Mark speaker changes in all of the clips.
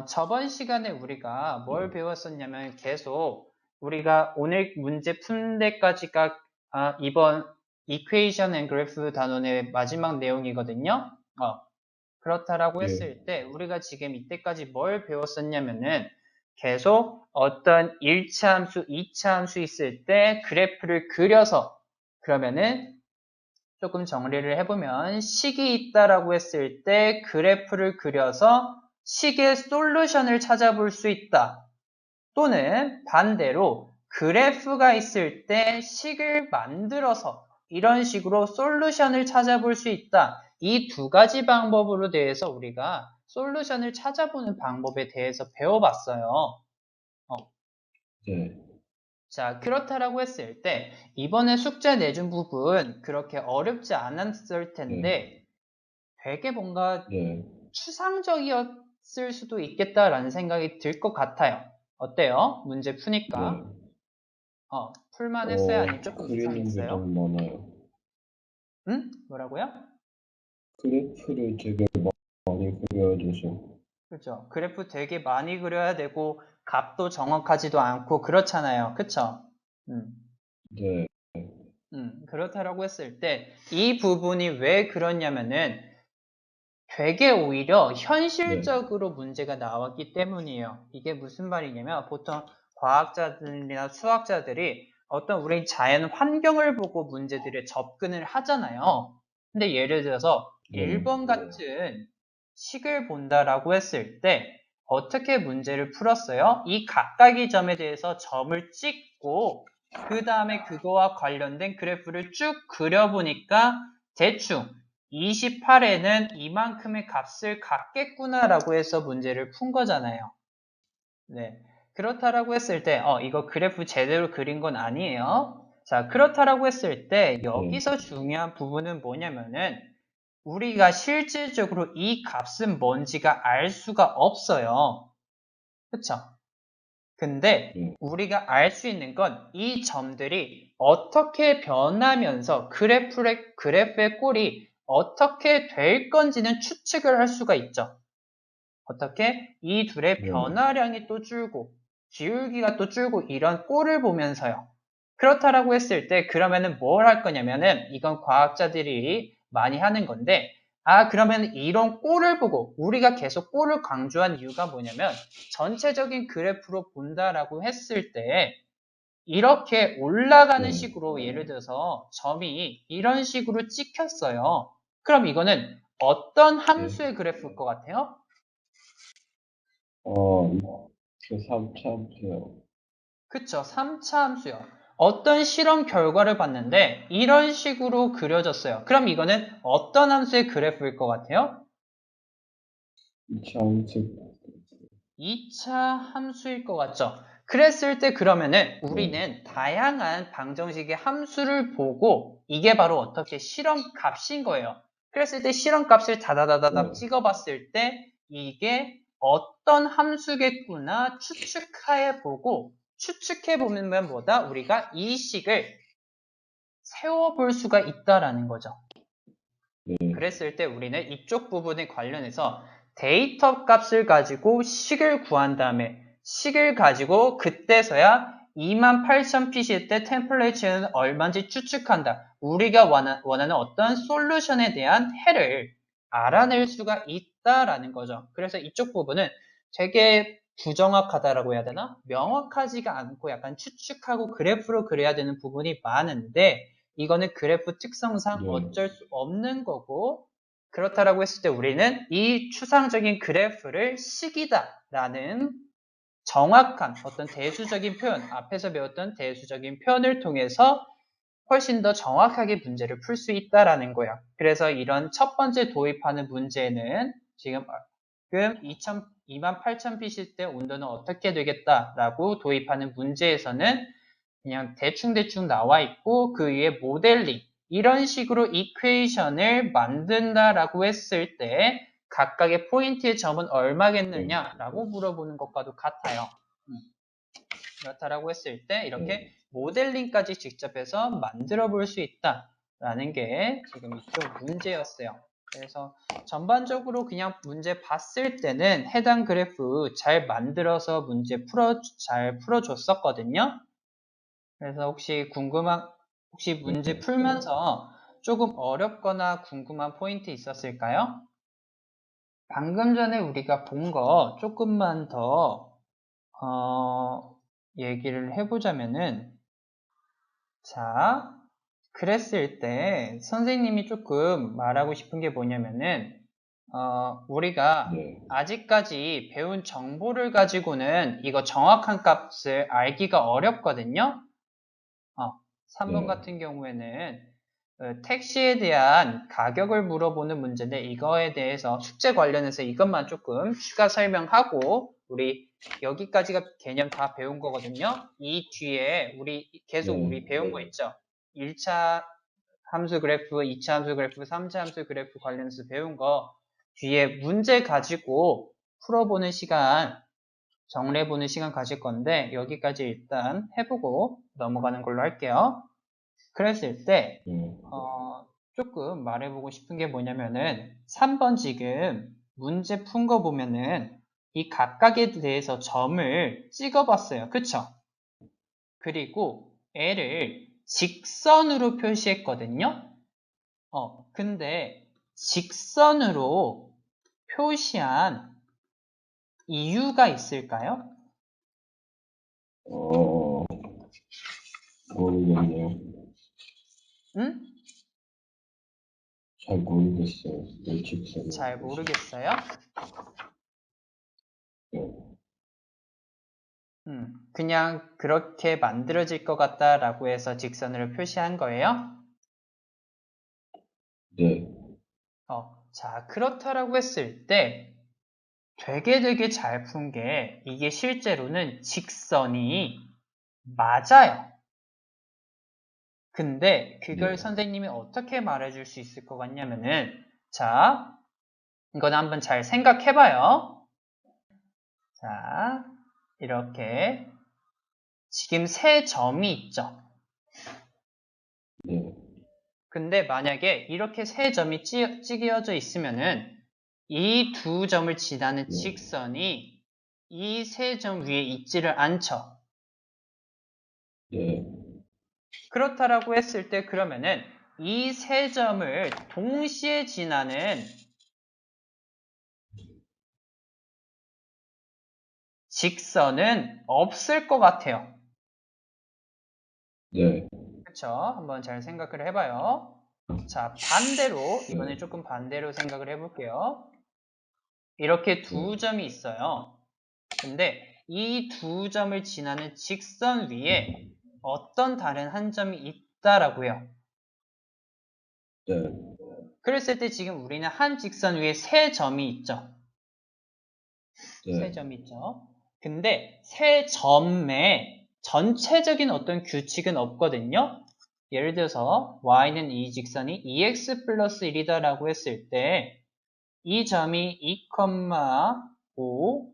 Speaker 1: 저번 시간에 우리가 뭘 배웠었냐면 계속 우리가 오늘 문제 푼 데까지가 이번 Equation and Graph 단원의 마지막 내용이거든요. 그렇다라고
Speaker 2: 예,
Speaker 1: 했을 때 우리가 지금 이때까지 뭘 배웠었냐면은 계속 어떤 1차 함수, 2차 함수 있을 때 그래프를 그려서 그러면은 조금 정리를 해보면 식이 있다라고 했을 때 그래프를 그려서 식의 솔루션을 찾아볼 수 있다. 또는 반대로 그래프가 있을 때 식을 만들어서 이런 식으로 솔루션을 찾아볼 수 있다. 이 두 가지 방법으로 대해서 우리가 솔루션을 찾아보는 방법에 대해서 배워봤어요.
Speaker 2: 네,
Speaker 1: 자, 그렇다라고 했을 때 이번에 숙제 내준 부분 그렇게 어렵지 않았을
Speaker 2: 네,
Speaker 1: 텐데 되게 뭔가
Speaker 2: 네,
Speaker 1: 추상적이었을 수도 있겠다라는 생각이 들 것 같아요. 어때요? 문제
Speaker 2: 네.
Speaker 1: 푸니까 풀만 했어요? 아니면 조금
Speaker 2: 그리는 게
Speaker 1: 이상했어요?
Speaker 2: 너무 많아요.
Speaker 1: 응? 뭐라고요?
Speaker 2: 그래프를 되게 많이 그려야 돼서.
Speaker 1: 그렇죠. 그래프 되게 많이 그려야 되고 값도 정확하지도 않고 그렇잖아요. 그쵸? 음.
Speaker 2: 네,
Speaker 1: 그렇다라고 했을 때 이 부분이 왜 그렇냐면은 되게 오히려
Speaker 2: 네,
Speaker 1: 현실적으로 문제가 나왔기 때문이에요. 이게 무슨 말이냐면 보통 과학자들이나 수학자들이 어떤 우리 자연 환경을 보고 문제들에 접근을 하잖아요. 근데 예를 들어서
Speaker 2: 네,
Speaker 1: 1번 같은 식을 본다라고 했을 때 어떻게 문제를 풀었어요? 이 각각의 점에 대해서 점을 찍고 그 다음에 그거와 관련된 그래프를 쭉 그려보니까 대충 28에는 이만큼의 값을 갖겠구나라고 해서 문제를 푼 거잖아요. 네. 그렇다라고 했을 때, 이거 그래프 제대로 그린 건 아니에요. 자, 그렇다라고 했을 때,
Speaker 2: 네,
Speaker 1: 여기서 중요한 부분은 뭐냐면은, 우리가 실질적으로 이 값은 뭔지가 알 수가 없어요. 그쵸? 근데
Speaker 2: 네,
Speaker 1: 우리가 알 수 있는 건 이 점들이 어떻게 변하면서 그래프의 꼴이 어떻게 될 건지는 추측을 할 수가 있죠. 어떻게? 이 둘의
Speaker 2: 네,
Speaker 1: 변화량이 또 줄고 기울기가 또 줄고 이런 꼴을 보면서요. 그렇다라고 했을 때 그러면은 뭘 할 거냐면은 이건 과학자들이 많이 하는 건데 그러면 이런 꼴을 보고 우리가 계속 꼴을 강조한 이유가 뭐냐면 전체적인 그래프로 본다라고 했을 때 이렇게 올라가는
Speaker 2: 네.
Speaker 1: 식으로 예를 들어서 점이 이런 식으로 찍혔어요. 그럼 이거는 어떤
Speaker 2: 네.
Speaker 1: 함수의 그래프일 것 같아요?
Speaker 2: 그 3차함수요.
Speaker 1: 그쵸. 3차 함수요. 어떤 실험 결과를 봤는데 이런 식으로 그려졌어요. 그럼 이거는 어떤 함수의 그래프일 것 같아요?
Speaker 2: 2차함수.
Speaker 1: 2차 함수일 것 같죠? 그랬을 때 그러면은
Speaker 2: 네,
Speaker 1: 우리는 다양한 방정식의 함수를 보고 이게 바로 어떻게 실험 값인 거예요. 그랬을 때 실험 값을 다다다다닥
Speaker 2: 네,
Speaker 1: 찍어봤을 때 이게 어떤 함수겠구나 추측해 보고 추측해 보면 뭐다? 우리가 이 식을 세워볼 수가 있다라는 거죠.
Speaker 2: 네,
Speaker 1: 그랬을 때 우리는 이쪽 부분에 관련해서 데이터 값을 가지고 식을 구한 다음에 식을 가지고 그때서야 28,000핏일 때 템플레이츠는 얼마인지 추측한다. 우리가 원하는 어떤 솔루션에 대한 해를 알아낼 수가 있다라는 거죠. 그래서 이쪽 부분은 되게 부정확하다라고 해야 되나? 명확하지가 않고 약간 추측하고 그래프로 그려야 되는 부분이 많은데 이거는 그래프 특성상
Speaker 2: 네,
Speaker 1: 어쩔 수 없는 거고 그렇다라고 했을 때 우리는 이 추상적인 그래프를 식이다라는 정확한 어떤 대수적인 표현, 앞에서 배웠던 대수적인 표현을 통해서 훨씬 더 정확하게 문제를 풀 수 있다라는 거예요. 그래서 이런 첫 번째 도입하는 문제는 지금 28,000핏일 때 온도는 어떻게 되겠다라고 도입하는 문제에서는 그냥 대충대충 나와 있고 그 위에 모델링 이런 식으로 이퀘이션을 만든다라고 했을 때 각각의 포인트의 점은
Speaker 2: 네,
Speaker 1: 얼마겠느냐라고 물어보는 것과도 같아요. 그렇다라고 했을 때 이렇게
Speaker 2: 네.
Speaker 1: 모델링까지 직접 해서 만들어 볼 수 있다라는 게 지금 이쪽 문제였어요. 그래서 전반적으로 그냥 문제 봤을 때는 해당 그래프 잘 만들어서 문제 잘 풀어줬었거든요. 그래서 혹시 문제 풀면서 조금 어렵거나 궁금한 포인트 있었을까요? 방금 전에 우리가 본 거 조금만 더 얘기를 해보자면은, 자, 그랬을 때 선생님이 조금 말하고 싶은 게 뭐냐면은, 우리가
Speaker 2: 네.
Speaker 1: 아직까지 배운 정보를 가지고는 이거 정확한 값을 알기가 어렵거든요. 3번
Speaker 2: 네.
Speaker 1: 같은 경우에는 택시에 대한 가격을 물어보는 문제인데, 이거에 대해서 숙제 관련해서 이것만 조금 추가 설명하고 우리 여기까지가 개념 다 배운 거거든요. 이 뒤에 계속
Speaker 2: 네.
Speaker 1: 우리 배운 거 있죠. 1차 함수 그래프, 2차 함수 그래프, 3차 함수 그래프 관련해서 배운 거 뒤에 문제 가지고 풀어보는 시간, 정리해보는 시간 가질 건데, 여기까지 일단 해보고 넘어가는 걸로 할게요. 그랬을 때
Speaker 2: 네.
Speaker 1: 조금 말해보고 싶은 게 뭐냐면은, 3번 지금 문제 푼 거 보면은 이 각각에 대해서 점을 찍어봤어요. 그쵸? 그리고 애를 직선으로 표시했거든요. 근데 직선으로 표시한 이유가 있을까요?
Speaker 2: 모르겠네요.
Speaker 1: 응?
Speaker 2: 잘 모르겠어요. 왜 직선으로
Speaker 1: 잘
Speaker 2: 표시.
Speaker 1: 모르겠어요?
Speaker 2: 네.
Speaker 1: 그냥 그렇게 만들어질 것 같다라고 해서 직선으로 표시한 거예요?
Speaker 2: 네.
Speaker 1: 자, 그렇다라고 했을 때 되게 잘 푼 게, 이게 실제로는 직선이 맞아요. 근데 그걸
Speaker 2: 네.
Speaker 1: 선생님이 어떻게 말해줄 수 있을 것 같냐면은, 자, 이건 한번 잘 생각해봐요. 자, 이렇게 지금 세 점이 있죠.
Speaker 2: 네.
Speaker 1: 근데 만약에 이렇게 세 점이 찌그어져 있으면은 이 두 점을 지나는
Speaker 2: 네.
Speaker 1: 직선이 이 세 점 위에 있지를 않죠.
Speaker 2: 네.
Speaker 1: 그렇다라고 했을 때 그러면은 이 세 점을 동시에 지나는 직선은 없을 것 같아요.
Speaker 2: 네.
Speaker 1: 그쵸? 한번 잘 생각을 해봐요. 자, 반대로, 이번에 조금 반대로 생각을 해볼게요. 이렇게 두 점이 있어요. 근데 이 두 점을 지나는 직선 위에 어떤 다른 한 점이 있다라고요.
Speaker 2: 네.
Speaker 1: 그랬을 때 지금 우리는 한 직선 위에 세 점이 있죠. 세
Speaker 2: 네.
Speaker 1: 점이 있죠. 근데 세 점에 전체적인 어떤 규칙은 없거든요. 예를 들어서 y는 이 직선이 2x 플러스 1이다 라고 했을 때 이 점이 2,5,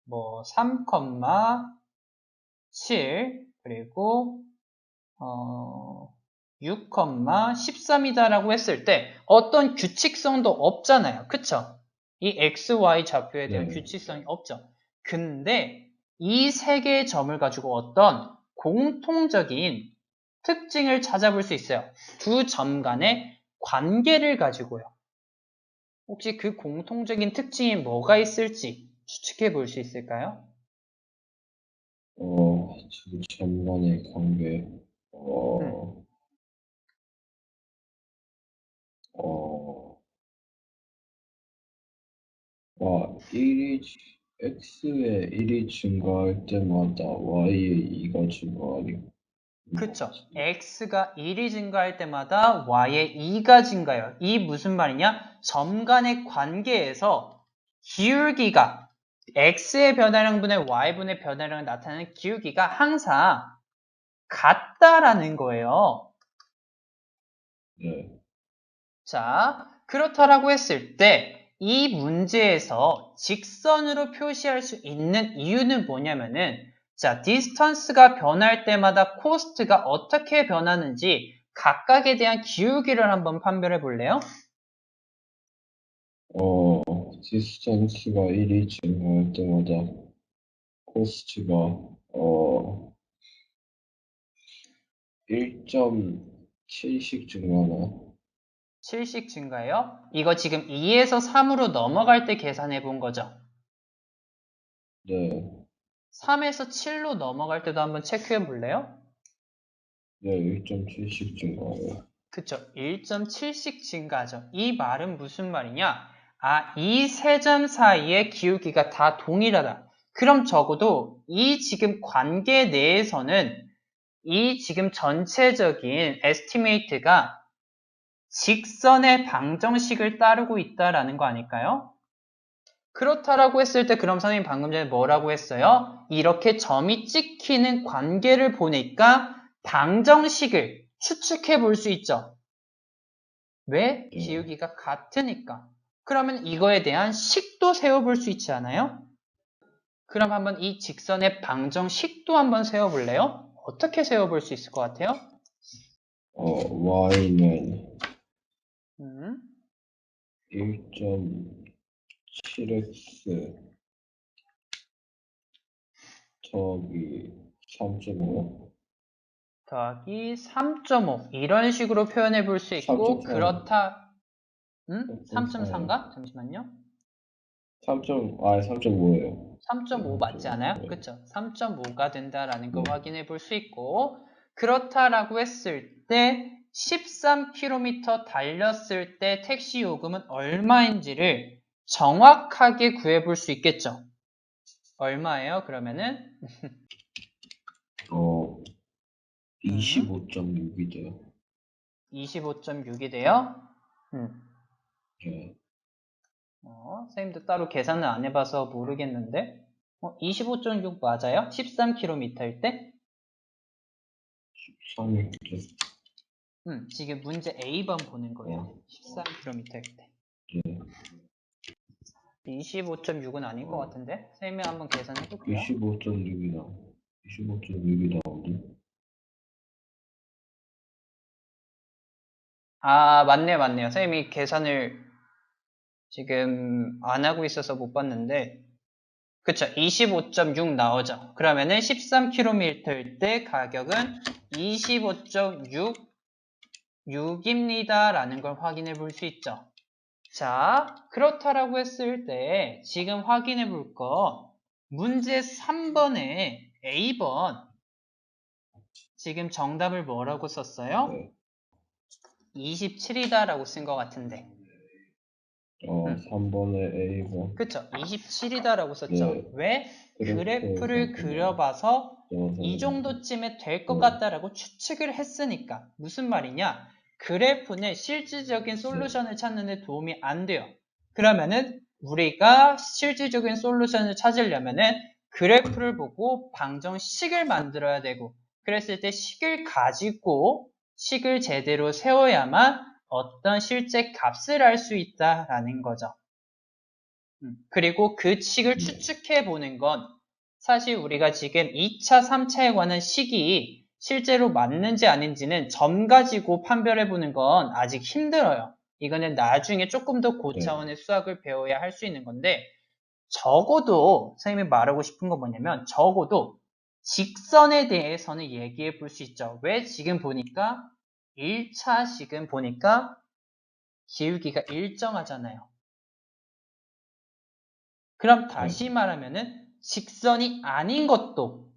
Speaker 1: 3,7 그리고 6,13이다 라고 했을 때 어떤 규칙성도 없잖아요. 그쵸? 이 XY 좌표에 대한
Speaker 2: 네.
Speaker 1: 규칙성이 없죠. 근데 이 세 개의 점을 가지고 어떤 공통적인 특징을 찾아볼 수 있어요. 두 점 간의 관계를 가지고요. 혹시 그 공통적인 특징이 뭐가 있을지 추측해 볼 수 있을까요?
Speaker 2: 두 점간의 관계.
Speaker 1: 음,
Speaker 2: 어, X의 1이 증가할 때마다 Y의 2가 증가하는 것
Speaker 1: 그쵸.
Speaker 2: 같은데.
Speaker 1: x가 1이 증가할 때마다 y의 2가 증가해요. 이 무슨 말이냐? 점 간의 관계에서 기울기가 x의 변화량분의 y분의 변화량을 나타내는 기울기가 항상 같다라는 거예요.
Speaker 2: 네.
Speaker 1: 자, 그렇다라고 했을 때 이 문제에서 직선으로 표시할 수 있는 이유는 뭐냐면은, 자, 디스턴스가 변할 때마다 코스트가 어떻게 변하는지 각각에 대한 기울기를 한번 판별해 볼래요?
Speaker 2: 디스턴스가 1이 증가할 때마다 코스트가 1.7씩 증가하나?
Speaker 1: 7씩 증가해요? 이거 지금 2에서 3으로 넘어갈 때 계산해 본 거죠?
Speaker 2: 네,
Speaker 1: 3에서 7로 넘어갈 때도 한번 체크해 볼래요?
Speaker 2: 네, 1.7씩 증가해요.
Speaker 1: 그쵸. 1.7씩 증가하죠. 이 말은 무슨 말이냐? 아, 이 세 점 사이의 기울기가 다 동일하다. 그럼 적어도 이 지금 관계 내에서는 이 지금 전체적인 에스티메이트가 직선의 방정식을 따르고 있다라는 거 아닐까요? 그렇다라고 했을 때 그럼 선생님 방금 전에 뭐라고 했어요? 이렇게 점이 찍히는 관계를 보니까 방정식을 추측해 볼 수 있죠. 왜? 기울기가 같으니까. 그러면 이거에 대한 식도 세워볼 수 있지 않아요? 그럼 한번 이 직선의 방정식도 한번 세워볼래요? 어떻게 세워볼 수 있을 것 같아요?
Speaker 2: y는
Speaker 1: 음,
Speaker 2: 1.7x 더하기 3.5
Speaker 1: 더하기 3.5 이런 식으로 표현해 볼 수 있고
Speaker 2: 3.4
Speaker 1: 그렇다
Speaker 2: 3.4
Speaker 1: 3.3가? 잠시만요.
Speaker 2: 3.5예요.
Speaker 1: 3.5 맞지 않아요?
Speaker 2: 네.
Speaker 1: 그쵸? 3.5가 된다라는 거
Speaker 2: 네.
Speaker 1: 확인해 볼 수 있고 그렇다라고 했을 때 13km 달렸을 때 택시 요금은 얼마인지를 정확하게 구해 볼 수 있겠죠? 얼마예요? 그러면은
Speaker 2: 25.6이 돼요.
Speaker 1: 25.6이 돼요?
Speaker 2: 네.
Speaker 1: 선생님도 따로 계산을 안 해봐서 모르겠는데 25.6 맞아요? 13km일 때?
Speaker 2: 3일 때.
Speaker 1: 지금 문제 A번 보는 거예요. 13km일 때.
Speaker 2: 네.
Speaker 1: 25.6은 아닌 것 같은데? 선생님이 한번 계산해 볼게요.
Speaker 2: 25.6이 나와. 25.6이 나오는데.
Speaker 1: 아, 맞네요. 선생님이 계산을 지금 안 하고 있어서 못 봤는데 그쵸, 25.6 나오죠. 그러면은 13km일 때 가격은 25.6입니다 라는 걸 확인해 볼 수 있죠. 자, 그렇다라고 했을 때 지금 확인해 볼 거 문제 3번에 A번 지금 정답을 뭐라고 썼어요?
Speaker 2: 네.
Speaker 1: 27이다 라고 쓴 것 같은데
Speaker 2: 3번에 A번.
Speaker 1: 그쵸, 27이다 라고 썼죠.
Speaker 2: 네.
Speaker 1: 왜? 그래프를
Speaker 2: 그래프에서
Speaker 1: 그려봐서
Speaker 2: 그냥
Speaker 1: 이
Speaker 2: 넣어서
Speaker 1: 정도쯤에 될 것
Speaker 2: 네.
Speaker 1: 같다라고 추측을 했으니까 무슨 말이냐? 그래프는 실질적인 솔루션을 찾는 데 도움이 안 돼요. 그러면은 우리가 실질적인 솔루션을 찾으려면은 그래프를 보고 방정식을 만들어야 되고 그랬을 때 식을 가지고 식을 제대로 세워야만 어떤 실제 값을 알 수 있다라는 거죠. 그리고 그 식을 추측해 보는 건 사실 우리가 지금 2차, 3차에 관한 식이 실제로 맞는지 아닌지는 점 가지고 판별해 보는 건 아직 힘들어요. 이거는 나중에 조금 더 고차원의 수학을 배워야 할 수 있는 건데 적어도 선생님이 말하고 싶은 건 뭐냐면 적어도 직선에 대해서는 얘기해 볼 수 있죠. 왜? 지금 보니까 1차 식은 보니까 기울기가 일정하잖아요. 그럼 다시 말하면은 직선이 아닌 것도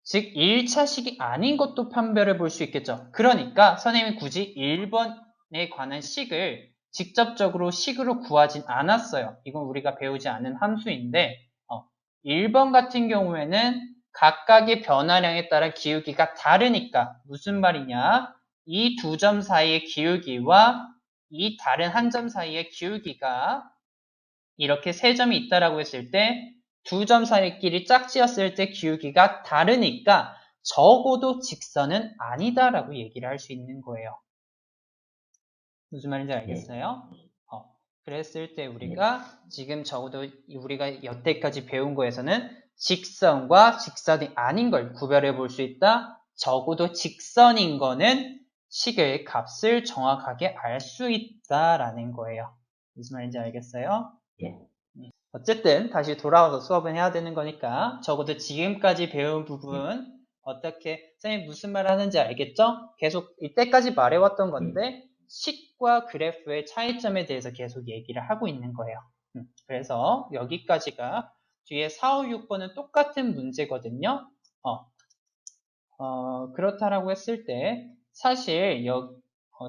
Speaker 1: 즉 1차식이 아닌 것도 판별해 볼 수 있겠죠. 그러니까 선생님이 굳이 1번에 관한 식을 직접적으로 식으로 구하진 않았어요. 이건 우리가 배우지 않은 함수인데 1번 같은 경우에는 각각의 변화량에 따라 기울기가 다르니까 무슨 말이냐 이 두 점 사이의 기울기와 이 다른 한 점 사이의 기울기가 이렇게 세 점이 있다라고 했을 때 두 점 사이끼리 짝지었을 때 기울기가 다르니까 적어도 직선은 아니다라고 얘기를 할 수 있는 거예요. 무슨 말인지 알겠어요? 그랬을 때 우리가 지금 적어도 우리가 여태까지 배운 거에서는 직선과 직선이 아닌 걸 구별해 볼 수 있다. 적어도 직선인 거는 식의 값을 정확하게 알 수 있다라는 거예요. 무슨 말인지 알겠어요?
Speaker 2: 네.
Speaker 1: 어쨌든 다시 돌아와서 수업은 해야 되는 거니까 적어도 지금까지 배운 부분 어떻게 선생님 무슨 말 하는지 알겠죠? 계속 이때까지 말해왔던 건데 식과 그래프의 차이점에 대해서 계속 얘기를 하고 있는 거예요. 그래서 여기까지가 뒤에 4, 5, 6번은 똑같은 문제거든요. 그렇다라고 했을 때 사실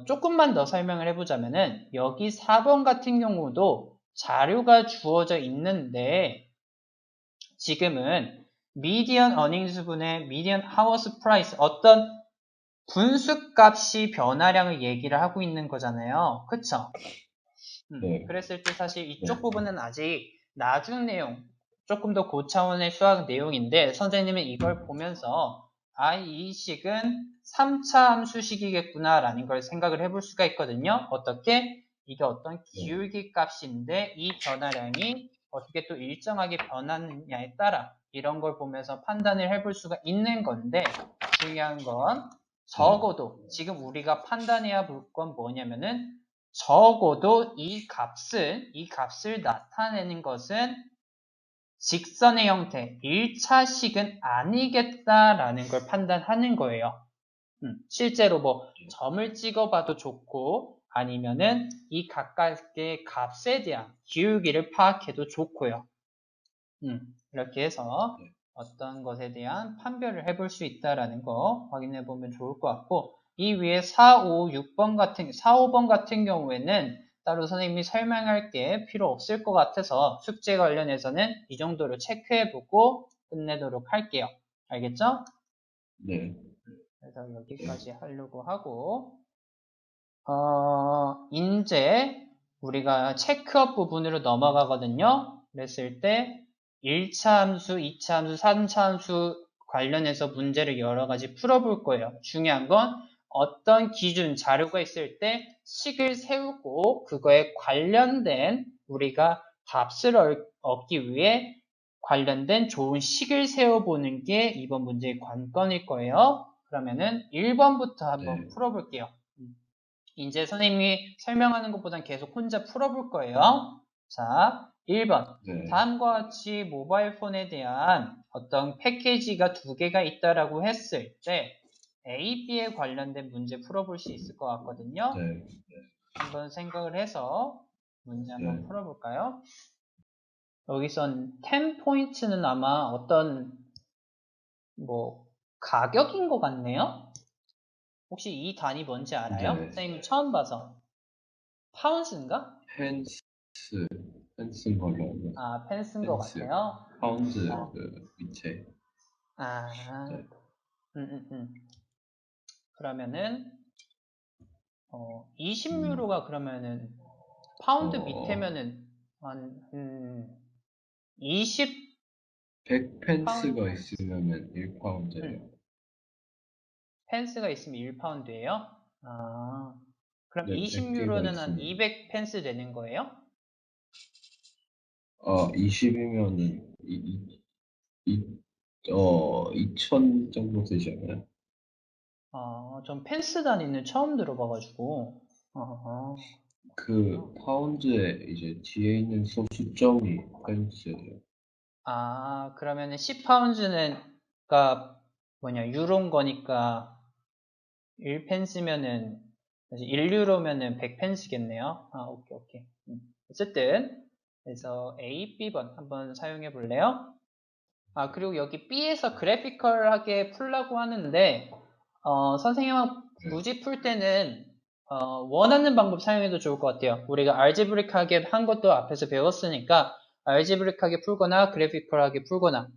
Speaker 1: 조금만 더 설명을 해보자면은 여기 4번 같은 경우도 자료가 주어져 있는데 지금은 median earnings 분의 median hours price 어떤 분수값이 변화량을 얘기를 하고 있는 거잖아요. 그쵸?
Speaker 2: 네.
Speaker 1: 그랬을 때 사실 이쪽 부분은 아직 나중 내용 조금 더 고차원의 수학 내용인데 선생님은 이걸 보면서 이 식은 3차 함수식이겠구나 라는 걸 생각을 해볼 수가 있거든요. 어떻게? 이게 어떤 기울기 값인데 이 변화량이 어떻게 또 일정하게 변하느냐에 따라 이런 걸 보면서 판단을 해볼 수가 있는 건데 중요한 건 적어도 지금 우리가 판단해야 볼 건 뭐냐면은 적어도 이 값을 나타내는 것은 직선의 형태, 1차식은 아니겠다라는 걸 판단하는 거예요. 실제로 뭐 점을 찍어봐도 좋고 아니면은 이 각각의 값에 대한 기울기를 파악해도 좋고요. 이렇게 해서 어떤 것에 대한 판별을 해볼 수 있다라는 거 확인해 보면 좋을 것 같고 이 위에 4, 5, 6번 같은 4, 5번 같은 경우에는 따로 선생님이 설명할 게 필요 없을 것 같아서 숙제 관련해서는 이 정도로 체크해 보고 끝내도록 할게요. 알겠죠?
Speaker 2: 네.
Speaker 1: 그래서 여기까지 하려고 하고 이제 우리가 체크업 부분으로 넘어가거든요. 그랬을 때 1차 함수, 2차 함수, 3차 함수 관련해서 문제를 여러 가지 풀어볼 거예요. 중요한 건 어떤 기준, 자료가 있을 때 식을 세우고 그거에 관련된 우리가 값을 얻기 위해 관련된 좋은 식을 세워보는 게 이번 문제의 관건일 거예요. 그러면은 1번부터 한번 풀어볼게요. 이제 선생님이 설명하는 것보단 계속 혼자 풀어볼 거예요. 자, 1번. 다음과 같이 모바일 폰에 대한 어떤 패키지가 두 개가 있다라고 했을 때 A, B에 관련된 문제 풀어볼 수 있을 것 같거든요. 한번 생각을 해서 문제 한번 풀어볼까요? 여기선 10포인트는 아마 어떤 가격인 것 같네요. 혹시 이 단위 뭔지 알아요? 선생님 처음 봐서. 파운스인가?
Speaker 2: 펜스인 걸로 알고 있어요.
Speaker 1: 펜스인 것 같아요.
Speaker 2: 파운드 그 밑에.
Speaker 1: 그러면은 20유로가 그러면은 파운드 밑에면은 한 20
Speaker 2: 100펜스가 있으면은 1파운드예요.
Speaker 1: 펜스가 있으면 1파운드예요? 그럼
Speaker 2: 네,
Speaker 1: 20유로는
Speaker 2: 100개가
Speaker 1: 한
Speaker 2: 있으면.
Speaker 1: 200펜스 되는 거예요?
Speaker 2: 20이면은 2000 정도 되지 않나요?
Speaker 1: 전 펜스 단위는 처음 들어봐가지고.
Speaker 2: 그 파운드에 이제 뒤에 있는 소수점이 펜스예요.
Speaker 1: 그러면은 10파운드는 유로인 거니까 1펜스면은 1유로면은 100펜스겠네요. 오케이. 어쨌든 그래서 A, B번 한번 사용해 볼래요? 그리고 여기 B에서 그래피컬하게 풀라고 하는데 선생님은 굳이 풀 때는 원하는 방법 사용해도 좋을 것 같아요. 우리가 알제브릭하게 한 것도 앞에서 배웠으니까 알제브릭하게 풀거나 그래피컬하게 풀거나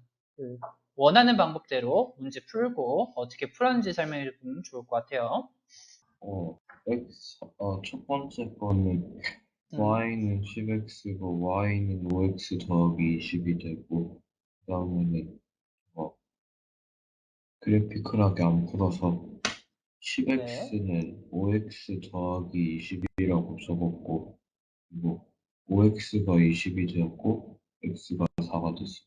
Speaker 1: 원하는 방법대로 문제 풀고 어떻게 풀었는지 설명해 주면 좋을 것 같아요.
Speaker 2: 첫 번째 거는 y는 10x고 y는 5x 더하기 20이 되고 그 다음에는 그래피컬하게 안 풀어서 10x는 5x 더하기 20이라고 적었고 그리고 5x가 20이 되었고 x가 4가 됐어요.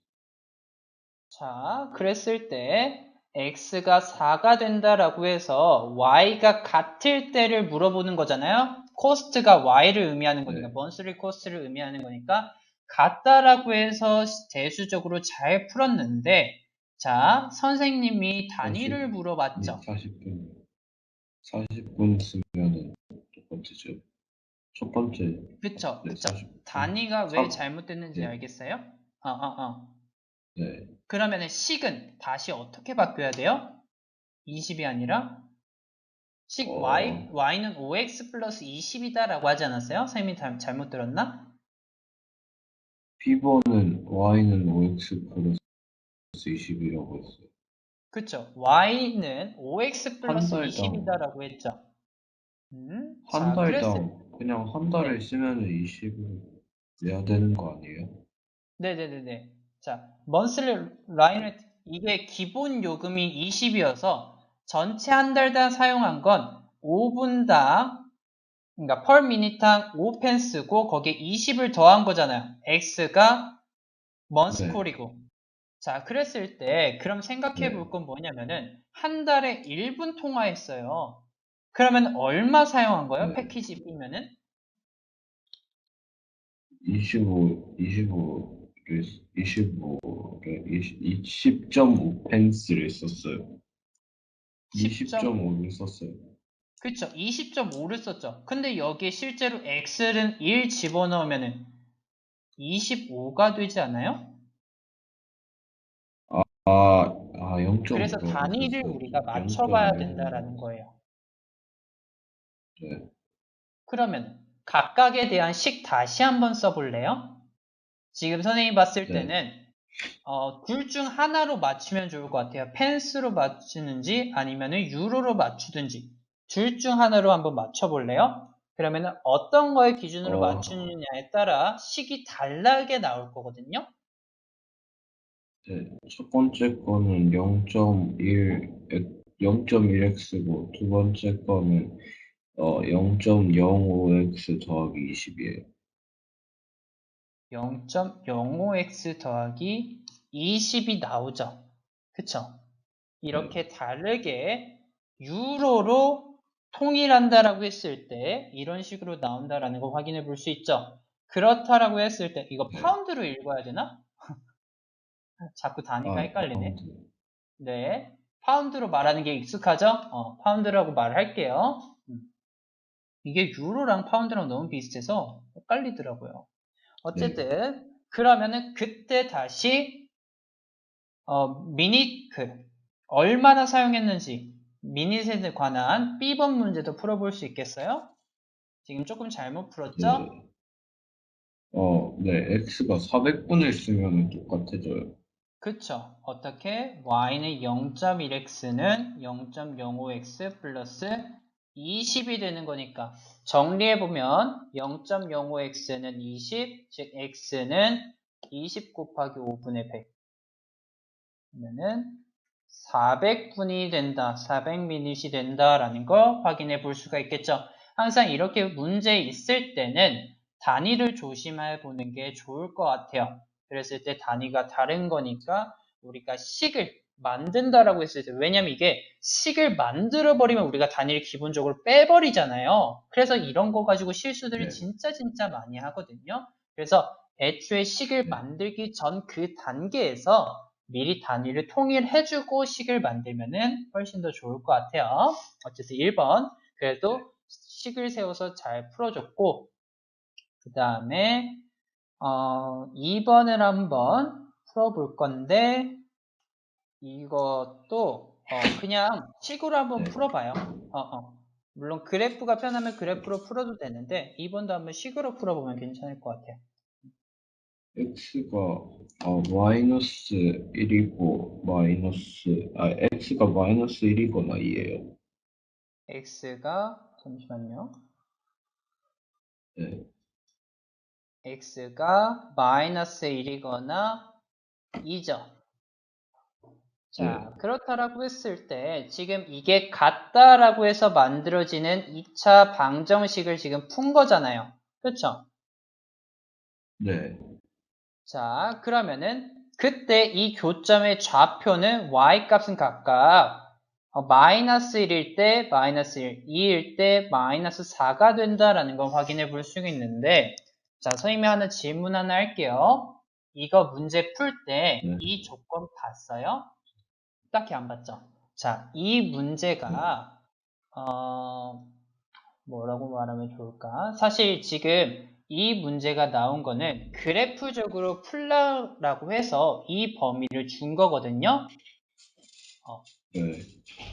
Speaker 1: 자, 그랬을 때 x가 4가 된다라고 해서 y가 같을 때를 물어보는 거잖아요. 코스트가 y를 의미하는 거니까
Speaker 2: 네.
Speaker 1: monthly cost를 의미하는 거니까 같다라고 해서 대수적으로 잘 풀었는데 자 선생님이 단위를 물어봤죠.
Speaker 2: 40분 쓰면은 똑같죠. 첫 번째,
Speaker 1: 그쵸,
Speaker 2: 네,
Speaker 1: 그쵸.
Speaker 2: 40분.
Speaker 1: 단위가 왜
Speaker 2: 3,
Speaker 1: 잘못됐는지
Speaker 2: 네,
Speaker 1: 알겠어요?
Speaker 2: 네.
Speaker 1: 그러면은 식은 다시 어떻게 바뀌어야 돼요? 20이 아니라 식
Speaker 2: 어,
Speaker 1: y는 5x 플러스 20이다 라고 하지 않았어요? 선생님이 잘못 들었나?
Speaker 2: B번은 Y는 5X 플러스 20이라고 했어요.
Speaker 1: 그쵸. y는 5x
Speaker 2: 한
Speaker 1: 플러스
Speaker 2: 달당,
Speaker 1: 20이다 라고 했죠.
Speaker 2: 한
Speaker 1: 자, 그랬을
Speaker 2: 달당, 그냥 한 달에
Speaker 1: 네.
Speaker 2: 쓰면은 20을 내야 되는 거 아니에요?
Speaker 1: 네네네네. 자, monthly line 이게 기본 요금이 20이어서 전체 한 달당 사용한 건 5분당 그러니까 per minute당 5펜스고 거기에 20을 더한 거잖아요. x가 month
Speaker 2: 네,
Speaker 1: call이고. 자, 그랬을 때 그럼 생각해
Speaker 2: 네.
Speaker 1: 볼 건 뭐냐면은 한 달에 1분 통화했어요. 그러면 얼마 사용한 거예요?
Speaker 2: 네.
Speaker 1: 패키지 B면은?
Speaker 2: 20.5 펜스를 썼어요.
Speaker 1: 10점
Speaker 2: 20.5를 썼어요.
Speaker 1: 그쵸. 20.5를 썼죠. 근데 여기에 실제로 x는 1 집어넣으면은 25가 되지 않아요?
Speaker 2: 아,
Speaker 1: 그래서
Speaker 2: 0.5라고
Speaker 1: 단위를
Speaker 2: 썼어야죠.
Speaker 1: 우리가 맞춰봐야
Speaker 2: 0.1이라고
Speaker 1: 된다라는 거예요.
Speaker 2: 네,
Speaker 1: 그러면 각각에 대한 식 다시 한번 써볼래요? 지금 선생님이 봤을
Speaker 2: 네.
Speaker 1: 때는 둘 중 하나로 맞추면 좋을 것 같아요. 펜스로 맞추는지 아니면 유로로 맞추든지 둘 중 하나로 한번 맞춰볼래요? 그러면 어떤 거에 기준으로
Speaker 2: 어,
Speaker 1: 맞추느냐에 따라 식이 다르게 나올 거거든요.
Speaker 2: 네. 첫 번째 거는 0.1x고 두 번째 거는 0.05x 더하기 20이에요.
Speaker 1: 0.05x 더하기 20이 나오죠. 그쵸?
Speaker 2: 네,
Speaker 1: 이렇게 다르게 유로로 통일한다라고 했을 때 이런 식으로 나온다라는 거 확인해 볼 수 있죠. 그렇다라고 했을 때 이거
Speaker 2: 네.
Speaker 1: 파운드로 읽어야 되나? 자꾸 단위가
Speaker 2: 아,
Speaker 1: 헷갈리네.
Speaker 2: 파운드.
Speaker 1: 네. 파운드로 말하는 게 익숙하죠? 파운드라고 말할게요. 이게 유로랑 파운드랑 너무 비슷해서 헷갈리더라고요.
Speaker 2: 네,
Speaker 1: 어쨌든 그러면은 그때 다시 미니트 얼마나 사용했는지 미닛에 관한 B번 문제도 풀어볼 수 있겠어요? 지금 조금 잘못 풀었죠?
Speaker 2: 네. 네. x가 400분을 쓰면 똑같아져요.
Speaker 1: 그쵸. 어떻게? y는 0.1x는 0.05x 플러스 20이 되는 거니까 정리해보면 0.05x는 20, 즉 x는 20 곱하기 5분의 100 그러면은 400분이 된다, 400미닛이 된다라는 거 확인해 볼 수가 있겠죠. 항상 이렇게 문제 있을 때는 단위를 조심해 보는 게 좋을 것 같아요. 그랬을 때 단위가 다른 거니까 우리가 식을 만든다라고 했을 때 왜냐면 이게 식을 만들어 버리면 우리가 단위를 기본적으로 빼버리잖아요. 그래서 이런 거 가지고 실수들을
Speaker 2: 네,
Speaker 1: 진짜 많이 하거든요. 그래서 애초에 식을
Speaker 2: 네,
Speaker 1: 만들기 전 그 단계에서 미리 단위를 통일해주고 식을 만들면은 훨씬 더 좋을 것 같아요. 어쨌든 1번
Speaker 2: 네.
Speaker 1: 그래도 식을 세워서 잘 풀어줬고 그 다음에 2번을 한번 풀어볼 건데 이것도 그냥 식으로 한번
Speaker 2: 네.
Speaker 1: 풀어봐요. 물론 그래프가 편하면 그래프로 풀어도 되는데 2번도 한번 식으로 풀어보면 괜찮을 것 같아요.
Speaker 2: x가 마이너스 1이고 x가 마이너스 1이거나 2예요.
Speaker 1: x가 잠시만요.
Speaker 2: 네,
Speaker 1: x가 마이너스 1이거나 2죠.
Speaker 2: 네,
Speaker 1: 자, 그렇다라고 했을 때 지금 이게 같다라고 해서 만들어지는 2차 방정식을 지금 푼 거잖아요. 그렇죠?
Speaker 2: 네,
Speaker 1: 자, 그러면은 그때 이 교점의 좌표는 y 값은 각각 마이너스 1일 때 마이너스 1, 2일 때 마이너스 4가 된다라는 걸 확인해 볼 수가 있는데, 자, 선생님이 하나 질문 하나 할게요. 이거 문제 풀 때 이 조건 봤어요? 딱히 안 봤죠? 자, 이 문제가 뭐라고 말하면 좋을까? 사실 지금 이 문제가 나온 거는 그래프적으로 풀라라고 해서 이 범위를 준 거거든요.
Speaker 2: 네.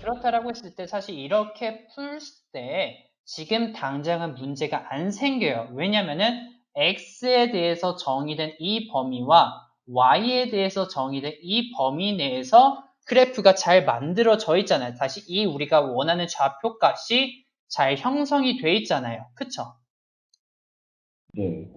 Speaker 1: 그렇다라고 했을 때 사실 이렇게 풀 때 지금 당장은 문제가 안 생겨요. 왜냐면은 x에 대해서 정의된 이 범위와 y에 대해서 정의된 이 범위 내에서 그래프가 잘 만들어져 있잖아요. 다시 이 우리가 원하는 좌표 값이 잘 형성이 돼 있잖아요. 그쵸?
Speaker 2: 네.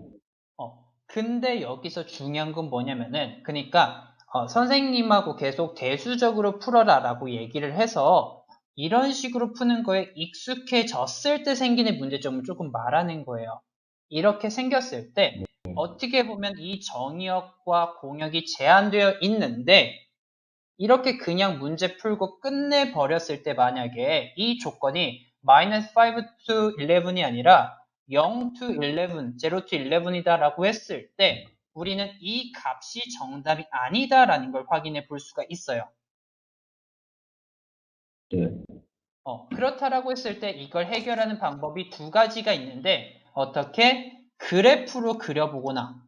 Speaker 1: 근데 여기서 중요한 건 뭐냐면은, 그러니까 선생님하고 계속 대수적으로 풀어라 라고 얘기를 해서 이런 식으로 푸는 거에 익숙해졌을 때 생기는 문제점을 조금 말하는 거예요. 이렇게 생겼을 때 어떻게 보면 이 정의역과 공역이 제한되어 있는데, 이렇게 그냥 문제 풀고 끝내버렸을 때 만약에 이 조건이 마이너스 5 to 11이 아니라 0 to 11, 0 to 11이다 라고 했을 때 우리는 이 값이 정답이 아니다라는 걸 확인해 볼 수가 있어요.
Speaker 2: 네.
Speaker 1: 그렇다라고 했을 때 이걸 해결하는 방법이 두 가지가 있는데, 어떻게? 그래프로 그려보거나,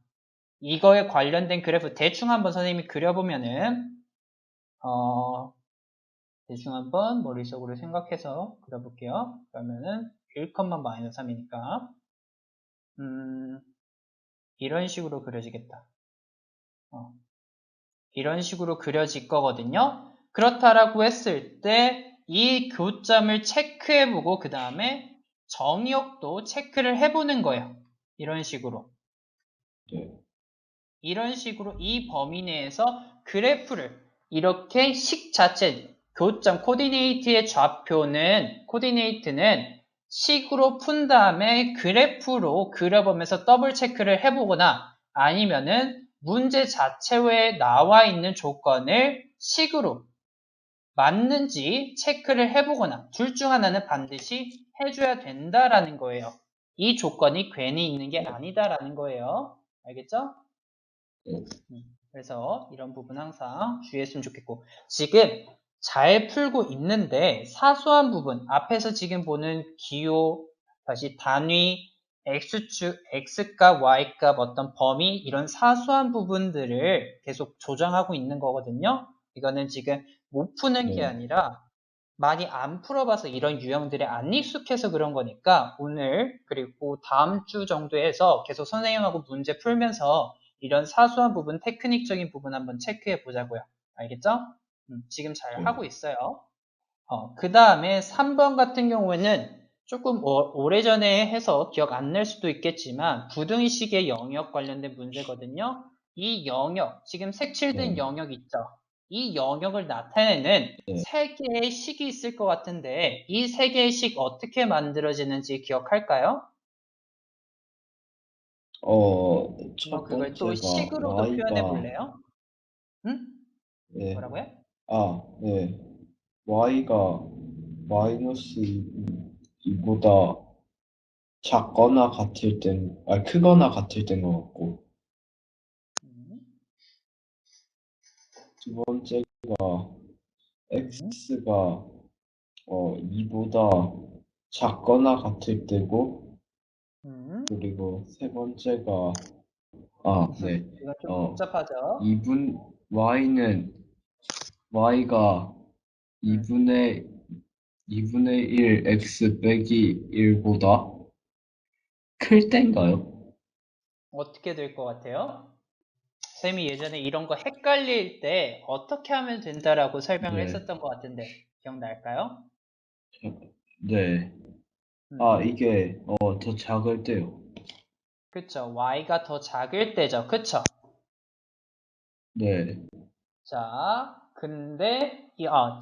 Speaker 1: 이거에 관련된 그래프 대충 한번 선생님이 그려보면은 대충 한번 머릿속으로 생각해서 그려볼게요. 그러면은 1, 마이너스 3이니까 이런 식으로 그려지겠다. 이런 식으로 그려질 거거든요. 그렇다라고 했을 때 이 교점을 체크해보고 그 다음에 정역도 체크를 해보는 거예요. 이런 식으로.
Speaker 2: 네.
Speaker 1: 이런 식으로 이 범위 내에서 그래프를 이렇게 식 자체, 교점, 코디네이트의 좌표는, 코디네이트는 식으로 푼 다음에 그래프로 그려보면서 더블 체크를 해보거나 아니면은 문제 자체에 나와 있는 조건을 식으로 맞는지 체크를 해보거나 둘 중 하나는 반드시 해줘야 된다라는 거예요. 이 조건이 괜히 있는 게 아니다라는 거예요. 알겠죠? 그래서 이런 부분 항상 주의했으면 좋겠고, 지금 잘 풀고 있는데 사소한 부분, 앞에서 지금 보는 기호, 다시 단위, x축, x값, y값, 어떤 범위, 이런 사소한 부분들을 계속 조정하고 있는 거거든요. 이거는 지금 못 푸는 게
Speaker 2: 네.
Speaker 1: 아니라 많이 안 풀어봐서 이런 유형들이 안 익숙해서 그런 거니까 오늘 그리고 다음 주 정도에서 계속 선생님하고 문제 풀면서 이런 사소한 부분, 테크닉적인 부분 한번 체크해 보자고요. 알겠죠? 지금 잘
Speaker 2: 네.
Speaker 1: 하고 있어요. 그 다음에 3번 같은 경우에는 조금 오래전에 해서 기억 안 날 수도 있겠지만 부등식의 영역 관련된 문제거든요. 이 영역, 지금 색칠된
Speaker 2: 네.
Speaker 1: 영역 있죠? 이 영역을 나타내는
Speaker 2: 네.
Speaker 1: 세 개의 식이 있을 것 같은데 이 세 개의 식 어떻게 만들어지는지 기억할까요?
Speaker 2: 첫
Speaker 1: 그걸 또
Speaker 2: 번째가
Speaker 1: 식으로도 표현해
Speaker 2: y가
Speaker 1: 볼래요? 응?
Speaker 2: 네.
Speaker 1: 뭐라고요?
Speaker 2: 네. y가 마이너스 2보다 작거나 같을 땐, 크거나 같을 땐 것 같고,
Speaker 1: 음,
Speaker 2: 두 번째가
Speaker 1: 음,
Speaker 2: x가 2보다 작거나 같을 때고,
Speaker 1: 음.
Speaker 2: 그리고 세 번째가, 네,
Speaker 1: 이거 좀
Speaker 2: 어,
Speaker 1: 복잡하죠?
Speaker 2: 2분, y가
Speaker 1: 음.
Speaker 2: 2분의 1 x 빼기 1보다 클 땐가요?
Speaker 1: 어떻게 될 것 같아요? 쌤이 예전에 이런 거 헷갈릴 때 어떻게 하면 된다라고 설명을
Speaker 2: 네,
Speaker 1: 했었던 것 같은데 기억날까요?
Speaker 2: 네.
Speaker 1: 음,
Speaker 2: 이게, 더 작을 때요.
Speaker 1: 그쵸. y가 더 작을 때죠. 그쵸?
Speaker 2: 네.
Speaker 1: 자, 근데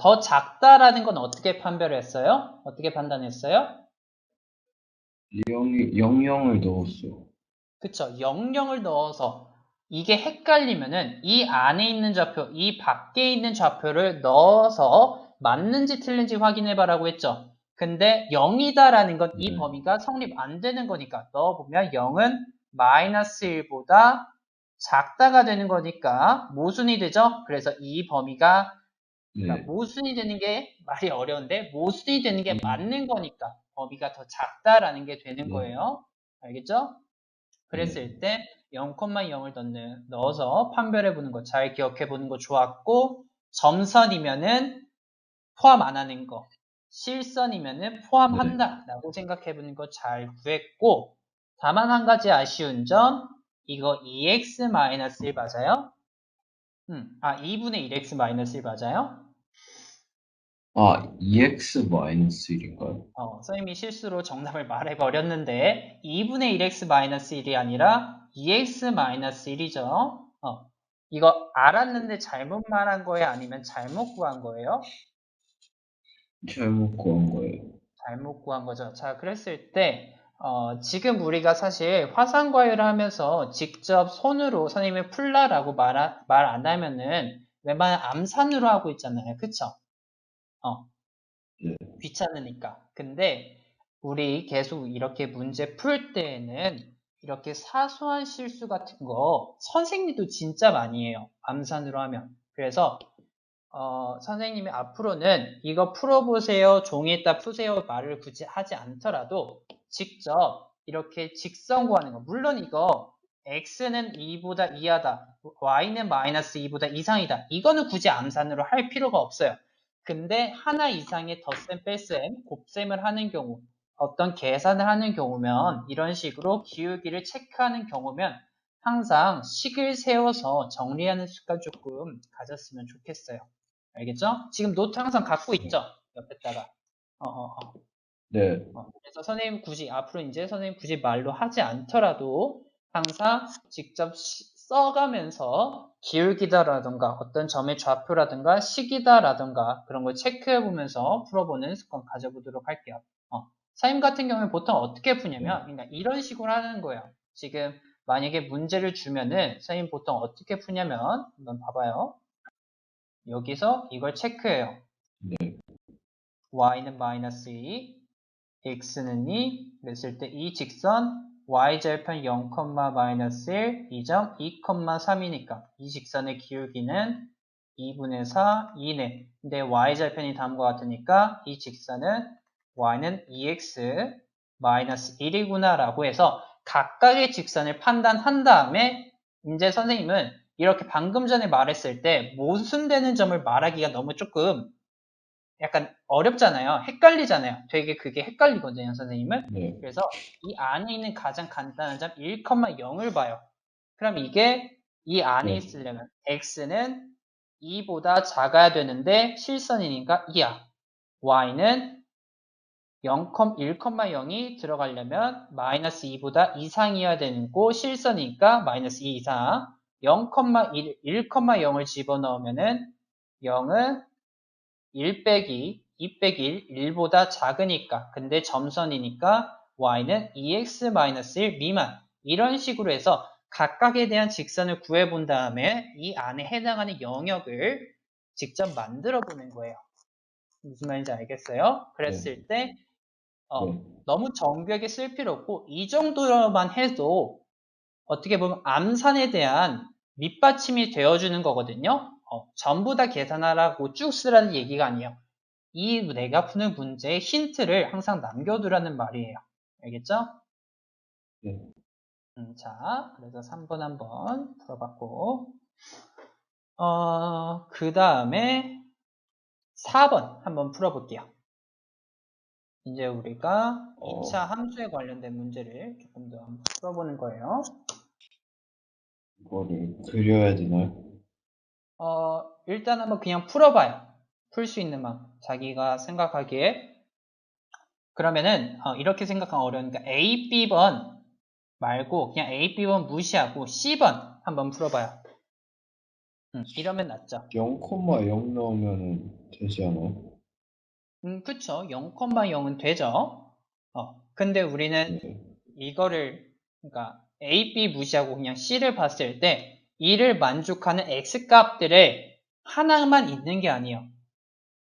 Speaker 1: 더 작다라는 건 어떻게 판별했어요? 어떻게 판단했어요?
Speaker 2: 영영을 넣었어요.
Speaker 1: 그쵸. 00을 넣어서 이게 헷갈리면은 이 안에 있는 좌표, 이 밖에 있는 좌표를 넣어서 맞는지 틀린지 확인해봐라고 했죠. 근데 0이다라는 건 이
Speaker 2: 네.
Speaker 1: 범위가 성립 안 되는 거니까 넣어보면 0은 마이너스 1보다 작다가 되는 거니까 모순이 되죠. 그래서 이 범위가 그러니까
Speaker 2: 네.
Speaker 1: 모순이 되는 게 말이 어려운데 모순이 되는 게
Speaker 2: 음,
Speaker 1: 맞는 거니까 범위가 더 작다라는 게 되는
Speaker 2: 네.
Speaker 1: 거예요. 알겠죠?
Speaker 2: 네.
Speaker 1: 그랬을 때 0,0을 넣어서 판별해 보는 거 잘 기억해 보는 거 좋았고 점선이면은 포함 안 하는 거 실선이면은
Speaker 2: 네.
Speaker 1: 포함한다 라고 생각해 보는 거 잘 구했고 다만 한 가지 아쉬운 점 이거 2x-1 맞아요? 2분의 1x-1 맞아요?
Speaker 2: 아, EX-1인가요?
Speaker 1: 선생님이 실수로 정답을 말해버렸는데 2분의 1x-1이 아니라 2x-1이죠. 이거 알았는데 잘못 말한 거예요? 아니면 잘못 구한 거예요?
Speaker 2: 잘못 구한 거예요.
Speaker 1: 잘못 구한 거죠. 자, 그랬을 때 지금 우리가 사실 화상과외를 하면서 직접 손으로 선생님이 풀라라고 말 안 하면은 웬만한 암산으로 하고 있잖아요. 그쵸? 어,
Speaker 2: 네.
Speaker 1: 귀찮으니까. 근데 우리 계속 이렇게 문제 풀 때에는 이렇게 사소한 실수 같은 거 선생님도 진짜 많이 해요. 암산으로 하면. 그래서 선생님이 앞으로는 이거 풀어보세요. 종이에다 푸세요. 말을 굳이 하지 않더라도 직접 이렇게 직선 구하는 거. 물론 이거 x는 2보다 이하다. y는 마이너스 2보다 이상이다. 이거는 굳이 암산으로 할 필요가 없어요. 근데 하나 이상의 덧셈, 뺄셈, 곱셈을 하는 경우 어떤 계산을 하는 경우면 이런 식으로 기울기를 체크하는 경우면 항상 식을 세워서 정리하는 습관 조금 가졌으면 좋겠어요. 알겠죠? 지금 노트 항상 갖고
Speaker 2: 네.
Speaker 1: 있죠? 옆에다가. 어, 어, 어.
Speaker 2: 네.
Speaker 1: 그래서 선생님 굳이, 앞으로 이제 선생님 굳이 말로 하지 않더라도 항상 직접 써가면서 기울기다라든가 어떤 점의 좌표라든가 식이다라든가 그런 걸 체크해 보면서 풀어보는 습관 가져보도록 할게요. 선생님 같은 경우에 보통 어떻게
Speaker 2: 네.
Speaker 1: 푸냐면, 그러니까 이런 식으로 하는 거예요. 지금 만약에 문제를 주면은 선생님 보통 어떻게 푸냐면, 한번 봐봐요. 여기서 이걸 체크해요.
Speaker 2: 네.
Speaker 1: y는 마이너스 2, x는 2, 그랬을 때 이 직선 y절편 0, 마이너스 1, 이 점 2, 3이니까 이 직선의 기울기는 2분의 4, 2네. 근데 y절편이 다음과 같으니까 이 직선은 y는 2x 마이너스 1이구나 라고 해서 각각의 직선을 판단한 다음에 이제 선생님은 이렇게 방금 전에 말했을 때 모순되는 점을 말하기가 너무 조금 약간 어렵잖아요. 헷갈리잖아요. 되게 그게 헷갈리거든요, 선생님은.
Speaker 2: 네.
Speaker 1: 그래서 이 안에 있는 가장 간단한 점 1,0을 봐요. 그럼 이게 이 안에
Speaker 2: 네.
Speaker 1: 있으려면 x는 2보다 작아야 되는데 실선이니까 2야. y는 0, 1,0이 들어가려면 마이너스 2보다 이상이어야 되는 거 실선이니까 마이너스 2 이상 0,1, 1,0을 집어넣으면은 0은 1 빼기 2 빼기 1, 1보다 작으니까 근데 점선이니까 y는 2x-1 미만 이런 식으로 해서 각각에 대한 직선을 구해본 다음에 이 안에 해당하는 영역을 직접 만들어 보는 거예요. 무슨 말인지 알겠어요?
Speaker 2: 네.
Speaker 1: 그랬을 때
Speaker 2: 네.
Speaker 1: 너무 정교하게 쓸 필요 없고 이 정도로만 해도 어떻게 보면 암산에 대한 밑받침이 되어주는 거거든요. 전부 다 계산하라고 쭉 쓰라는 얘기가 아니에요. 이 내가 푸는 문제의 힌트를 항상 남겨두라는 말이에요. 알겠죠?
Speaker 2: 네.
Speaker 1: 자, 그래서 3번 한번 풀어봤고, 그 다음에 4번 한번 풀어볼게요. 이제 우리가 2차 함수에 관련된 문제를 조금 더 한번 풀어보는 거예요.
Speaker 2: 이거를 그려야 되나요?
Speaker 1: 일단 한번 그냥 풀어봐요. 풀 수 있는 만큼. 자기가 생각하기에. 그러면은, 이렇게 생각하면 어려우니까 A, B번 말고 그냥 A, B번 무시하고 C번 한번 풀어봐요. 이러면 낫죠.
Speaker 2: 0,0 넣으면 되지 않아요?
Speaker 1: 그쵸. 0,0은 되죠. 근데 우리는
Speaker 2: 네.
Speaker 1: 이거를, 그러니까 A, B 무시하고 그냥 C를 봤을 때 이를 만족하는 X 값들의 하나만 있는 게 아니에요.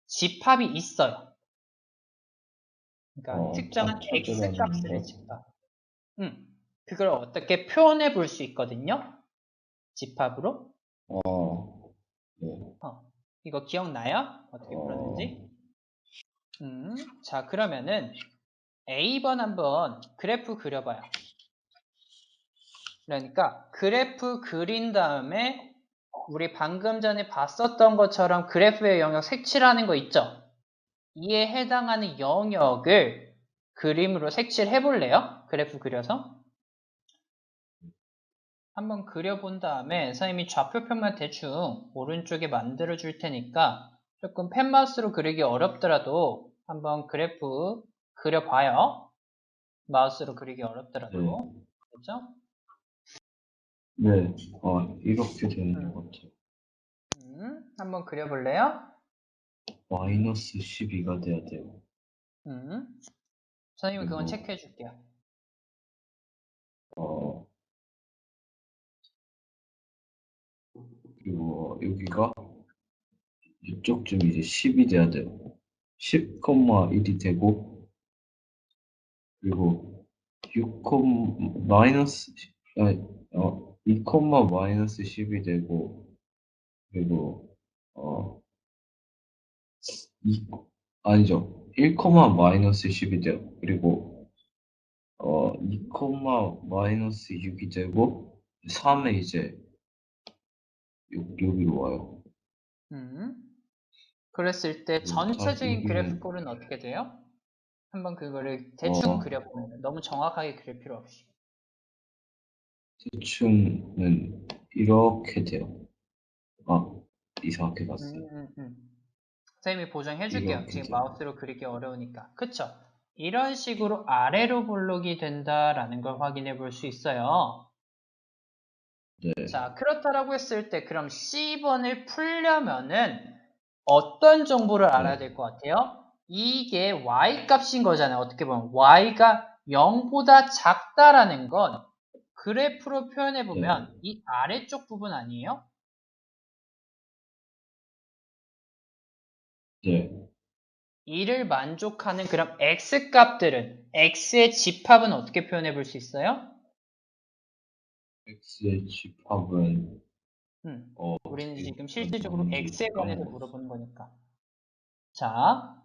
Speaker 1: 집합이 있어요. 그러니까 특정한
Speaker 2: 다
Speaker 1: x
Speaker 2: 찾으라는
Speaker 1: 값들의
Speaker 2: 건가?
Speaker 1: 집합. 그걸 어떻게 표현해 볼 수 있거든요. 집합으로.
Speaker 2: 네.
Speaker 1: 이거 기억나요? 어떻게 풀었는지? 자, 그러면은 A번 한번 그래프 그려봐요. 그러니까 그래프 그린 다음에 우리 방금 전에 봤었던 것처럼 그래프의 영역 색칠하는 거 있죠? 이에 해당하는 영역을 그림으로 색칠해 볼래요? 그래프 그려서 한번 그려본 다음에 선생님이 좌표편만 대충 오른쪽에 만들어 줄 테니까 조금 펜마우스로 그리기 어렵더라도 한번 그래프 그려봐요. 마우스로 그리기 어렵더라도. 그렇죠?
Speaker 2: 네. 이렇게 되는 것 같아요.
Speaker 1: 한번 그려볼래요?
Speaker 2: 마이너스 12가 돼야 돼요.
Speaker 1: 선생님이 그건
Speaker 2: 그리고,
Speaker 1: 체크해 줄게요.
Speaker 2: 그리고 여기가 이쪽쯤 이제 10이 돼야 돼요. 10,1이 되고, 그리고 6, 마이너스, 아니, 2, 마이너스 10이 되고, 그리고, 2, 아니죠. 1, 마이너스 10이 돼요. 그리고, 2, 마이너스 6이 되고, 3에 이제 여기로 와요.
Speaker 1: 그랬을 때
Speaker 2: 그리고
Speaker 1: 전체적인
Speaker 2: 여기는,
Speaker 1: 그래프꼴은 어떻게 돼요? 한번 그거를 대충
Speaker 2: 어,
Speaker 1: 그려보면 너무 정확하게 그릴 필요 없이.
Speaker 2: 대충은 이렇게 돼요. 이상하게 갔어요.
Speaker 1: 선생님이 보정해 줄게요.
Speaker 2: 이렇게
Speaker 1: 지금
Speaker 2: 돼요.
Speaker 1: 마우스로 그리기 어려우니까. 그쵸? 이런 식으로 아래로 볼록이 된다라는 걸 확인해 볼 수 있어요.
Speaker 2: 네,
Speaker 1: 자, 그렇다라고 했을 때 그럼 C번을 풀려면은 어떤 정보를 알아야
Speaker 2: 네,
Speaker 1: 될 것 같아요? 이게 Y 값인 거잖아요. 어떻게 보면 Y가 0보다 작다라는 건 그래프로 표현해
Speaker 2: 네,
Speaker 1: 보면 이 아래쪽 부분 아니에요?
Speaker 2: 네.
Speaker 1: 이를 만족하는 그럼 X 값들은 X의 집합은 어떻게 표현해 볼 수 있어요?
Speaker 2: X의 집합은,
Speaker 1: 우리는
Speaker 2: 어떻게
Speaker 1: 지금 실질적으로
Speaker 2: 표현하는지
Speaker 1: X에 관해서
Speaker 2: 까먹었어요.
Speaker 1: 물어보는 거니까. 자,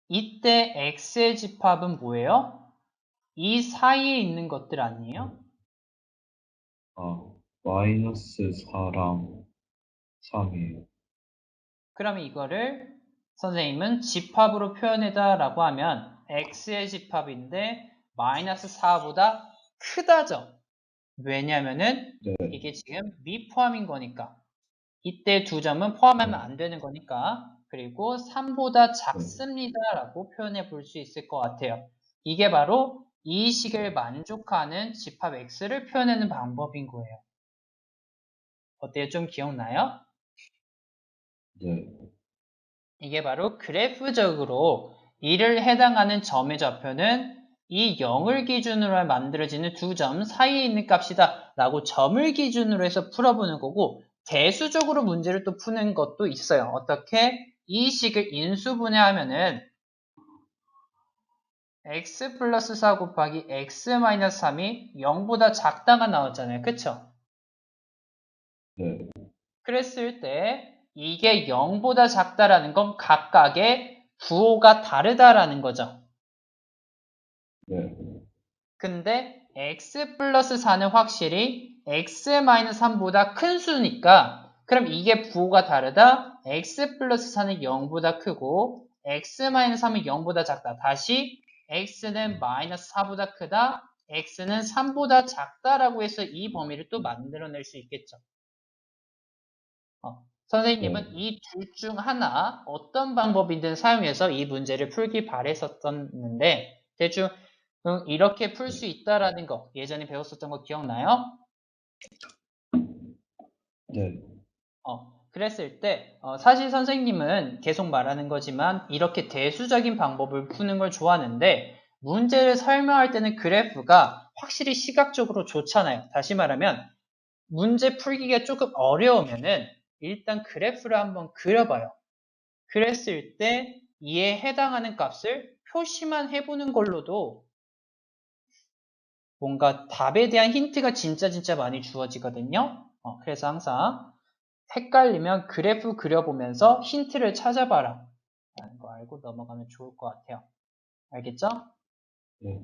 Speaker 1: 이때 X의 집합은 뭐예요? 이 사이에 있는 것들 아니에요?
Speaker 2: 마이너스 4랑 3이에요.
Speaker 1: 그러면 이거를 선생님은 집합으로 표현해다라고 하면 X의 집합인데 마이너스 4보다 크다죠. 왜냐면은
Speaker 2: 네,
Speaker 1: 이게 지금 미포함인 거니까. 이때 두 점은 포함하면
Speaker 2: 네,
Speaker 1: 안 되는 거니까. 그리고 3보다
Speaker 2: 네,
Speaker 1: 작습니다라고 표현해 볼 수 있을 것 같아요. 이게 바로 이 식을 만족하는 집합 X를 표현하는 방법인 거예요. 어때요? 좀 기억나요?
Speaker 2: 네,
Speaker 1: 이게 바로 그래프적으로 이를 해당하는 점의 좌표는 이 0을 기준으로 만들어지는 두 점 사이에 있는 값이다 라고 점을 기준으로 해서 풀어보는 거고 대수적으로 문제를 또 푸는 것도 있어요. 어떻게? 이 식을 인수분해하면은 x 플러스 4 곱하기 x 마이너스 3이 0보다 작다가 나왔잖아요. 그쵸?
Speaker 2: 네,
Speaker 1: 그랬을 때 이게 0보다 작다라는 건 각각의 부호가 다르다라는 거죠.
Speaker 2: 네,
Speaker 1: 근데 x 플러스 4는 확실히 x 마이너스 3보다 큰 수니까 그럼 이게 부호가 다르다. x 플러스 4는 0보다 크고 x 마이너스 3은 0보다 작다. 다시 x는 마이너스 4보다 크다. x는 3보다 작다라고 해서 이 범위를 또 만들어낼 수 있겠죠.
Speaker 2: 네,
Speaker 1: 선생님은 이 둘 중 하나 어떤 방법이든 사용해서 이 문제를 풀기 바랬었는데 대충 이렇게 풀 수 있다라는 거 예전에 배웠었던 거 기억나요?
Speaker 2: 네,
Speaker 1: 그랬을 때 사실 선생님은 계속 말하는 거지만 이렇게 대수적인 방법을 푸는 걸 좋아하는데 문제를 설명할 때는 그래프가 확실히 시각적으로 좋잖아요. 다시 말하면 문제 풀기가 조금 어려우면은 일단 그래프를 한번 그려봐요. 그랬을 때 이에 해당하는 값을 표시만 해보는 걸로도 뭔가 답에 대한 힌트가 진짜 많이 주어지거든요. 그래서 항상 헷갈리면 그래프 그려보면서 힌트를 찾아봐라 라는 거 알고 넘어가면 좋을 것 같아요. 알겠죠?
Speaker 2: 네.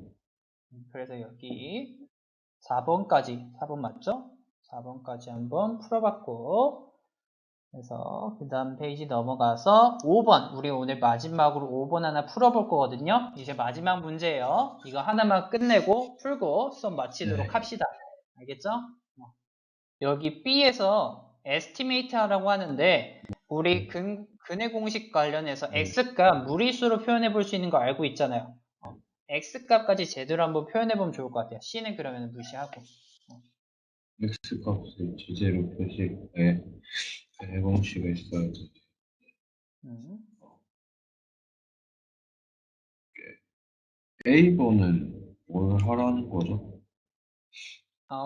Speaker 1: 그래서 여기 4번까지, 4번 맞죠? 4번까지 한번 풀어봤고, 그래서 그 다음 페이지 넘어가서 5번, 우리 오늘 마지막으로 5번 하나 풀어볼 거거든요. 이제 마지막 문제예요. 이거 하나만 끝내고 풀고 수업 마치도록
Speaker 2: 네.
Speaker 1: 합시다. 알겠죠? 여기 B에서 estimate 하라고 하는데 우리 근의 공식 관련해서
Speaker 2: 네.
Speaker 1: X값 무리수로 표현해 볼 수 있는 거 알고 있잖아요. X값까지 제대로 한번 표현해 보면 좋을 것 같아요. C는 그러면 무시하고.
Speaker 2: x 값을 제재로 표시할 때 해공식을 써야 돼.
Speaker 1: 음.
Speaker 2: A번은 뭘 하라는 거죠?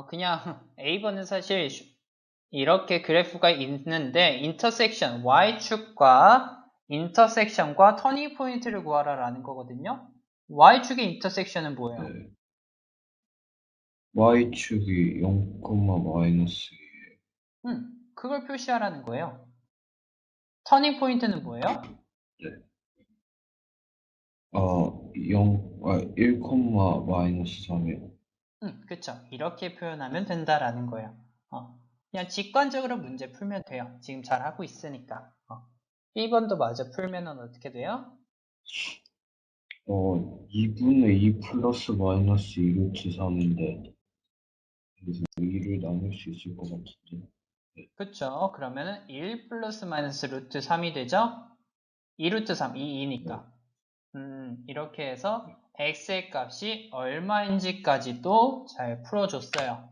Speaker 1: 그냥 A번은 사실 이렇게 그래프가 있는데 인터섹션, Y축과 인터섹션과 터닝 포인트를 구하라라는 거거든요. Y축의 인터섹션은 뭐예요?
Speaker 2: 네. Y축이 0, 마이너스
Speaker 1: 그걸 표시하라는 거예요. 터닝 포인트는 뭐예요?
Speaker 2: 네. 1, 마이너스 3이요.
Speaker 1: 그쵸. 이렇게 표현하면 된다라는 거예요. 그냥 직관적으로 문제 풀면 돼요. 지금 잘 하고 있으니까. 1번도 마저 풀면은 어떻게 돼요?
Speaker 2: 2분의 2 플러스 마이너스 2 루트 3인데, 그래서 2를 나눌 수 있을 것 같은데.
Speaker 1: 그쵸. 그러면은 1 플러스 마이너스 루트 3이 되죠? 2 루트 3, 2니까. 이렇게 해서 x의 값이 얼마인지까지도 잘 풀어줬어요.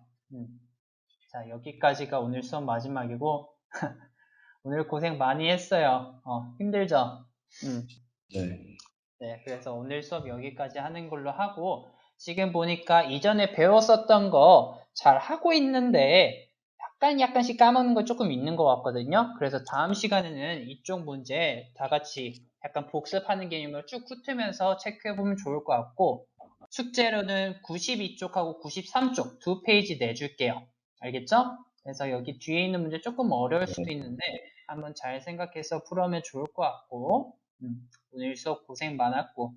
Speaker 1: 자, 여기까지가 오늘 수업 마지막이고, 오늘 고생 많이 했어요. 힘들죠?
Speaker 2: 네.
Speaker 1: 네, 그래서 오늘 수업 여기까지 하는 걸로 하고, 지금 보니까 이전에 배웠었던 거 잘 하고 있는데, 약간씩 까먹는 거 조금 있는 것 같거든요. 그래서 다음 시간에는 이쪽 문제 다 같이 약간 복습하는 개념으로 쭉 훑으면서 체크해보면 좋을 것 같고, 숙제로는 92쪽하고 93쪽 두 페이지 내줄게요. 알겠죠? 그래서 여기 뒤에 있는 문제 조금 어려울 수도 있는데, 한번 잘 생각해서 풀어면 좋을 것 같고, 오늘 수업 고생 많았고,